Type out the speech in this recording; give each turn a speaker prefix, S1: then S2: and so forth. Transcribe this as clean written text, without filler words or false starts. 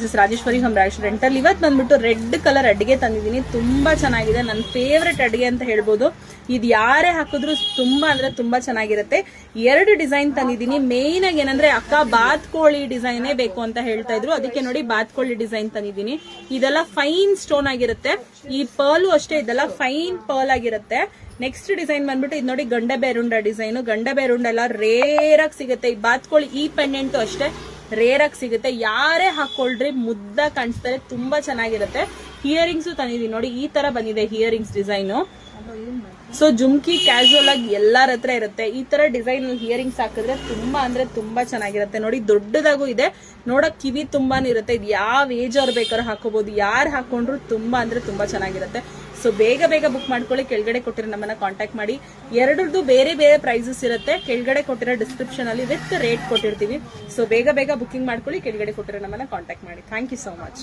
S1: This Rajeshwari home rental. ಇವತ್ತು ಬಂದ್ಬಿಟ್ಟು red colour ಅಡಿಗೆ ತಂದಿದ್ದೀನಿ. ತುಂಬಾ ಚೆನ್ನಾಗಿದೆ, ನನ್ನ ಫೇವ್ರೆಟ್ ಅಡಿಗೆ ಅಂತ ಹೇಳ್ಬೋದು. ಇದು ಯಾರೇ ಹಾಕಿದ್ರು ತುಂಬಾ ಅಂದ್ರೆ ತುಂಬಾ ಚೆನ್ನಾಗಿರುತ್ತೆ. 2 ಡಿಸೈನ್ ತಂದಿದ್ದೀನಿ. ಮೇನ್ ಆಗಿ ಏನಂದ್ರೆ ಅಕ್ಕ ಬಾತ್ಕೋಳಿ ಡಿಸೈನೇ ಬೇಕು ಅಂತ ಹೇಳ್ತಾ ಇದ್ರು, ಅದಕ್ಕೆ ನೋಡಿ ಬಾತ್ಕೋಳಿ ಡಿಸೈನ್ ತಂದಿದ್ದೀನಿ. ಇದೆಲ್ಲ ಫೈನ್ ಸ್ಟೋನ್ ಆಗಿರುತ್ತೆ. ಈ ಪರ್ಲು ಅಷ್ಟೇ, ಇದೆಲ್ಲ ಫೈನ್ ಪರ್ಲ್ ಆಗಿರುತ್ತೆ. ನೆಕ್ಸ್ಟ್ ಡಿಸೈನ್ ಬಂದ್ಬಿಟ್ಟು ಇದು ನೋಡಿ ಗಂಡೆ ಬೇರುಂಡ ಡಿಸೈನ್. ಗಂಡೆ ಬೇರುಂಡ ಎಲ್ಲ ರೇರ್ ಆಗಿ ಸಿಗುತ್ತೆ. ಈ ಬಾತ್ಕೋಳಿ ಈ ಪೆಂಡೆಂಟು ಅಷ್ಟೇ ರೇರ್ ಆಗಿ ಸಿಗುತ್ತೆ. ಯಾರೇ ಹಾಕೊಳ್ರಿ ಮುದ್ದ ಕಾಣಿಸ್ತಾರೆ, ತುಂಬಾ ಚೆನ್ನಾಗಿರುತ್ತೆ. ಹಿಯರಿಂಗ್ಸ್ ತಂದಿದ್ದೀನಿ ನೋಡಿ, ಈ ತರ ಬಂದಿದೆ ಹಿಯರಿಂಗ್ಸ್ ಡಿಸೈನು. ಸೊ ಜುಮ್ಕಿ ಕ್ಯಾಶುವಲ್ ಆಗಿ ಎಲ್ಲಾರ ಹತ್ರ ಇರುತ್ತೆ. ಈ ತರ ಡಿಸೈನ್ ಹಿಯರಿಂಗ್ಸ್ ಹಾಕಿದ್ರೆ ತುಂಬಾ ಅಂದ್ರೆ ತುಂಬಾ ಚೆನ್ನಾಗಿರುತ್ತೆ. ನೋಡಿ ದೊಡ್ಡದಾಗೂ ಇದೆ, ನೋಡಕ್ ಕಿವಿ ತುಂಬಾನೇ ಇರುತ್ತೆ. ಇದು ಯಾವ ಏಜ್ ಅವ್ರು ಬೇಕಾದ್ರೂ ಹಾಕೋಬಹುದು, ಯಾರು ಹಾಕೊಂಡ್ರು ತುಂಬಾ ಅಂದ್ರೆ ತುಂಬಾ ಚೆನ್ನಾಗಿರುತ್ತೆ. ಸೊ ಬೇಗ ಬೇಗ ಬುಕ್ ಮಾಡ್ಕೊಳ್ಳಿ. ಕೆಳಗಡೆ ಕೊಟ್ಟಿರೋ ನಮ್ಮನ್ನ ಕಾಂಟ್ಯಾಕ್ಟ್ ಮಾಡಿ. ಎರಡರದ್ದು ಬೇರೆ ಬೇರೆ ಪ್ರೈಸಸ್ ಇರುತ್ತೆ. ಕೆಳಗಡೆ ಕೊಟ್ಟಿರೋ ಡಿಸ್ಕ್ರಿಪ್ಷನ್ ಅಲ್ಲಿ ವಿತ್ ರೇಟ್ ಕೊಟ್ಟಿರ್ತೀವಿ. ಸೊ ಬೇಗ ಬೇಗ ಬುಕಿಂಗ್ ಮಾಡ್ಕೊಳ್ಳಿ. ಕೆಳಗಡೆ ಕೊಟ್ಟಿರೋ ನಮ್ಮನ್ನ ಕಾಂಟ್ಯಾಕ್ಟ್ ಮಾಡಿ. Thank you so much.